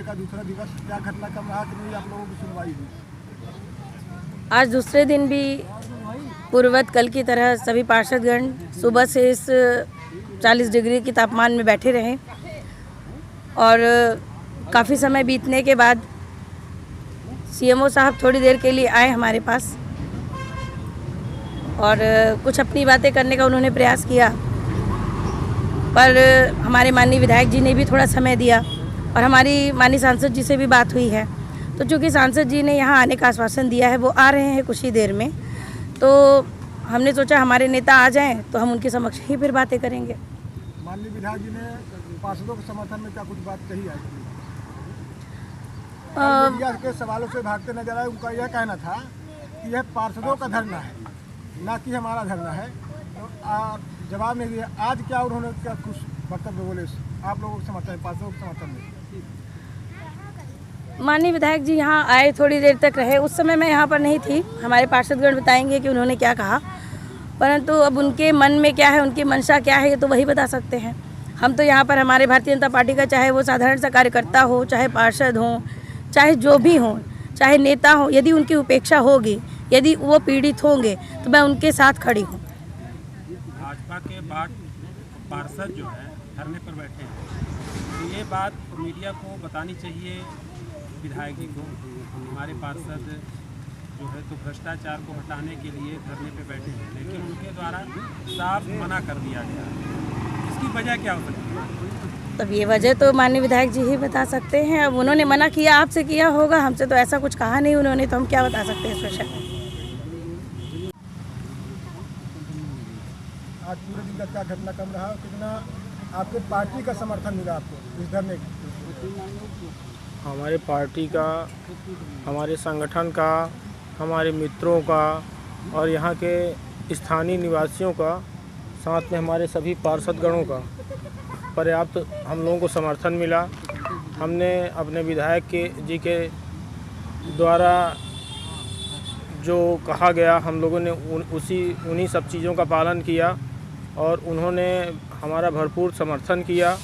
का दूसरा दिवस, क्या घटनाक्रम रहा कि नहीं आप लोगों की सुनवाई हुई? आज दूसरे दिन भी पूर्ववत कल की तरह सभी पार्षदगण सुबह से इस 40 डिग्री के तापमान में बैठे रहे और काफ़ी समय बीतने के बाद सीएमओ साहब थोड़ी देर के लिए आए हमारे पास और कुछ अपनी बातें करने का उन्होंने प्रयास किया, पर हमारे माननीय विधायक जी ने भी थोड़ा समय दिया और हमारी माननीय सांसद जी से भी बात हुई है। तो चूँकि सांसद जी ने यहाँ आने का आश्वासन दिया है, वो आ रहे हैं कुछ ही देर में, तो हमने सोचा हमारे नेता आ जाएं तो हम उनके समक्ष ही फिर बातें करेंगे। माननीय विधायक जी ने पार्षदों के समर्थन में क्या कुछ बात कही है? मीडिया के सवालों से भागते नजर आए। उनका यह कहना था कि यह पार्षदों का धरना है, ना कि हमारा धरना है। तो आप जवाब नहीं दिया। आज क्या उन्होंने क्या कुछ वक्तव्य बोले आप लोगों के समर्थन, पार्षदों के समर्थन में? माननीय विधायक जी यहाँ आए, थोड़ी देर तक रहे, उस समय मैं यहाँ पर नहीं थी। हमारे पार्षदगण बताएंगे कि उन्होंने क्या कहा, परंतु अब उनके मन में क्या है, उनकी मंशा क्या है, ये तो वही बता सकते हैं। हम तो यहाँ पर हमारे भारतीय जनता पार्टी का, चाहे वो साधारण सा कार्यकर्ता हो, चाहे पार्षद हो, चाहे जो भी हो, चाहे नेता हो, यदि उनकी उपेक्षा होगी, यदि वो पीड़ित होंगे तो मैं उनके साथ खड़ी हूँ। भाजपा के बाद पार्षद जो है धरने पर बैठे हैं, तो ये बात मीडिया को बतानी चाहिए विधायक जी को। हमारे पार्षद जो है तो भ्रष्टाचार को हटाने के लिए धरने पे बैठे हैं, लेकिन उनके द्वारा साफ मना कर दिया गया। इसकी वजह क्या हो सकती है? तब ये वजह तो माननीय विधायक जी ही बता सकते हैं। अब उन्होंने मना किया, आपसे किया होगा, हमसे तो ऐसा कुछ कहा नहीं उन्होंने, तो हम क्या बता सकते हैं इस विषय में। आज पूरे दिन का क्या घटनाक्रम रहा, कितना आपके पार्टी का समर्थन मिला आपको इस धरने का? हमारे पार्टी का, हमारे संगठन का, हमारे मित्रों का और यहाँ के स्थानीय निवासियों का, साथ में हमारे सभी पार्षदगणों का पर्याप्त हम लोगों को समर्थन मिला। हमने अपने विधायक जी के द्वारा जो कहा गया, हम लोगों ने उन्हीं सब चीज़ों का पालन किया और उन्होंने हमारा भरपूर समर्थन किया।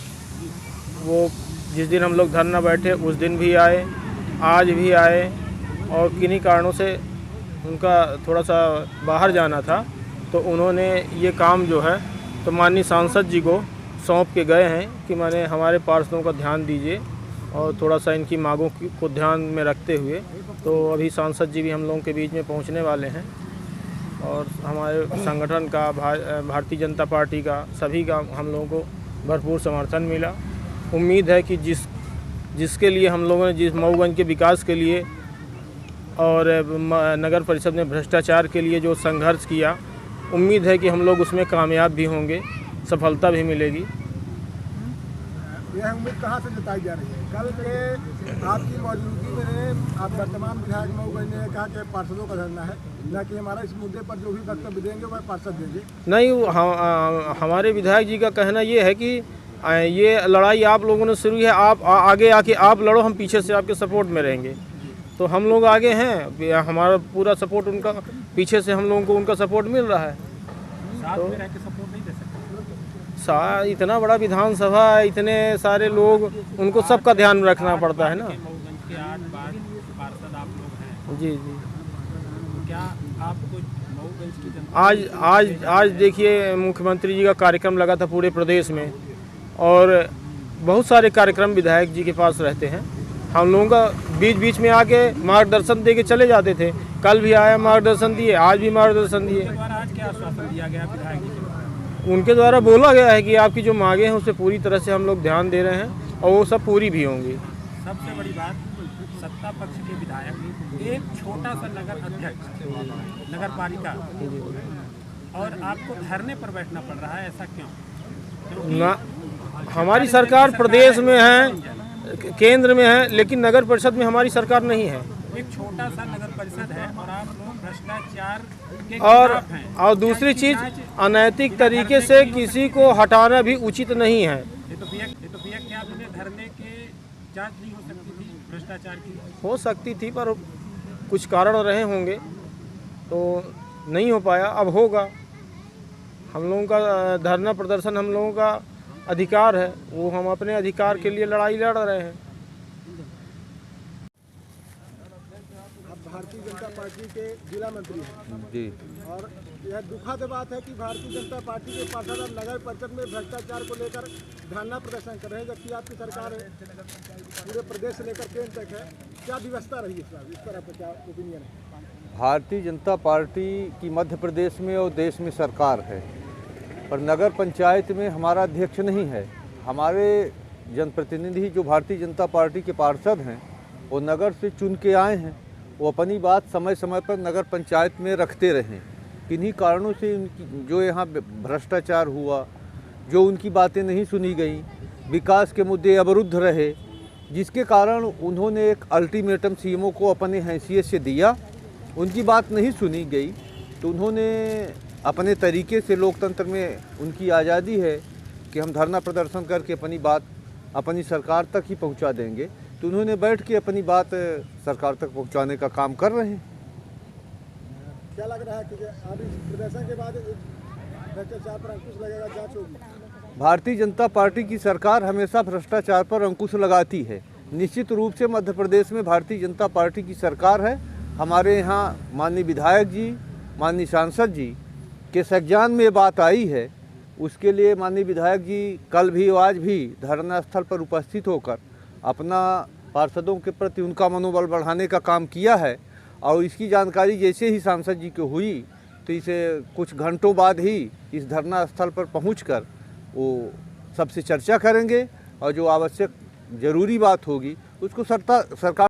वो जिस दिन हम लोग धरना बैठे उस दिन भी आए, आज भी आए और किन्हीं कारणों से उनका थोड़ा सा बाहर जाना था, तो उन्होंने ये काम जो है तो माननीय सांसद जी को सौंप के गए हैं कि माने हमारे पार्षदों का ध्यान दीजिए और थोड़ा सा इनकी मांगों को ध्यान में रखते हुए। तो अभी सांसद जी भी हम लोगों के बीच में पहुंचने वाले हैं और हमारे संगठन का, भारतीय जनता पार्टी का, सभी का हम लोगों को भरपूर समर्थन मिला। उम्मीद है कि जिसके लिए हम लोगों ने, जिस मऊगंज के विकास के लिए और नगर परिषद में भ्रष्टाचार के लिए जो संघर्ष किया, उम्मीद है कि हम लोग उसमें कामयाब भी होंगे, सफलता भी मिलेगी। यह उम्मीद कहाँ से जताई जा रही है? कल के आपकी मौजूदगी में आप वर्तमान विधायक मऊगंज ने कहा कि पार्षदों का धरना है, ना कि हमारा इस मुद्दे पर जो भी वक्तव्य देंगे वह पार्षद देंगे। नहीं, हमारे विधायक जी का कहना ये है कि ये लड़ाई आप लोगों ने शुरू है, आप आगे आके आप लड़ो, हम पीछे से आपके सपोर्ट में रहेंगे। तो हम लोग आगे हैं, हमारा पूरा सपोर्ट, उनका पीछे से हम लोगों को उनका सपोर्ट मिल रहा है। साथ में रह के सपोर्ट नहीं दे सकते। इतना बड़ा विधानसभा है, इतने सारे लोग, उनको सबका ध्यान रखना पड़ता है ना। मऊगंज के 8 पार्षद आप लोग हैं। जी। तो क्या आपको मऊगंज की जनता आज देखिए, मुख्यमंत्री जी का कार्यक्रम लगा था पूरे प्रदेश में और बहुत सारे कार्यक्रम विधायक जी के पास रहते हैं। हम लोगों का बीच बीच में आके मार्गदर्शन दे के चले जाते थे। कल भी आया, मार्गदर्शन दिए, आज भी मार्गदर्शन दिए। आज क्या आश्वासन दिया गया विधायक जी? उनके द्वारा बोला गया है कि आपकी जो मांगे हैं उसे पूरी तरह से हम लोग ध्यान दे रहे हैं और वो सब पूरी भी होंगी। सबसे बड़ी बात, सत्ता पक्ष के विधायक एक छोटा सा नगर अध्यक्ष, नगर पालिका, और आपको धरने पर बैठना पड़ रहा है, ऐसा क्यों? ना, हमारी सरकार प्रदेश में है, केंद्र में है, लेकिन नगर परिषद में हमारी सरकार नहीं है। एक छोटा सा नगर परिषद है और आप लोग भ्रष्टाचार के खिलाफ हैं। और दूसरी चीज, अनैतिक तरीके से किसी को हटाना भी उचित नहीं है। ये तो भैया क्या आपने धरने के जांच नहीं हो सकती थी भ्रष्टाचार की? हो सकती थी, पर कुछ कारण रहे होंगे तो नहीं हो पाया। अब होगा। हम लोगों का धरना प्रदर्शन हम लोगों का अधिकार है, वो हम अपने अधिकार के लिए लड़ाई लड़ रहे हैं। भारतीय जनता पार्टी के जिला मंत्री हैं जी। और यह दुखद बात है कि भारतीय जनता पार्टी के पार्षद अब नगर परिषद में भ्रष्टाचार को लेकर धरना प्रदर्शन कर रहे हैं, जबकि आपकी सरकार पूरे प्रदेश से लेकर केंद्र तक है। क्या व्यवस्था रही इस पर आपका क्या ओपिनियन है? भारतीय जनता पार्टी की मध्य प्रदेश में और देश में सरकार है, पर नगर पंचायत में हमारा अध्यक्ष नहीं है। हमारे जनप्रतिनिधि जो भारतीय जनता पार्टी के पार्षद हैं वो नगर से चुन के आए हैं, वो अपनी बात समय समय पर नगर पंचायत में रखते रहें। किन्हीं कारणों से उनकी जो यहाँ भ्रष्टाचार हुआ, जो उनकी बातें नहीं सुनी गई, विकास के मुद्दे अवरुद्ध रहे, जिसके कारण उन्होंने एक अल्टीमेटम सीएमओ को अपने हैसियत से दिया। उनकी बात नहीं सुनी गई तो उन्होंने अपने तरीके से, लोकतंत्र में उनकी आज़ादी है कि हम धरना प्रदर्शन करके अपनी बात अपनी सरकार तक ही पहुंचा देंगे, तो उन्होंने बैठ के अपनी बात सरकार तक पहुंचाने का काम कर रहे हैं। क्या लग रहा है कि अब इस प्रदर्शन के बाद भ्रष्टाचार पर अंकुश लगेगा, जांच होगी? भारतीय जनता पार्टी की सरकार हमेशा भ्रष्टाचार पर अंकुश लगाती है। निश्चित रूप से मध्य प्रदेश में भारतीय जनता पार्टी की सरकार है। हमारे यहाँ माननीय विधायक जी, माननीय सांसद जी के संज्ञान में ये बात आई है। उसके लिए माननीय विधायक जी कल भी आज भी धरना स्थल पर उपस्थित होकर अपना पार्षदों के प्रति उनका मनोबल बढ़ाने का काम किया है। और इसकी जानकारी जैसे ही सांसद जी को हुई तो इसे कुछ घंटों बाद ही इस धरना स्थल पर पहुंचकर वो सबसे चर्चा करेंगे और जो आवश्यक ज़रूरी बात होगी उसको सरकार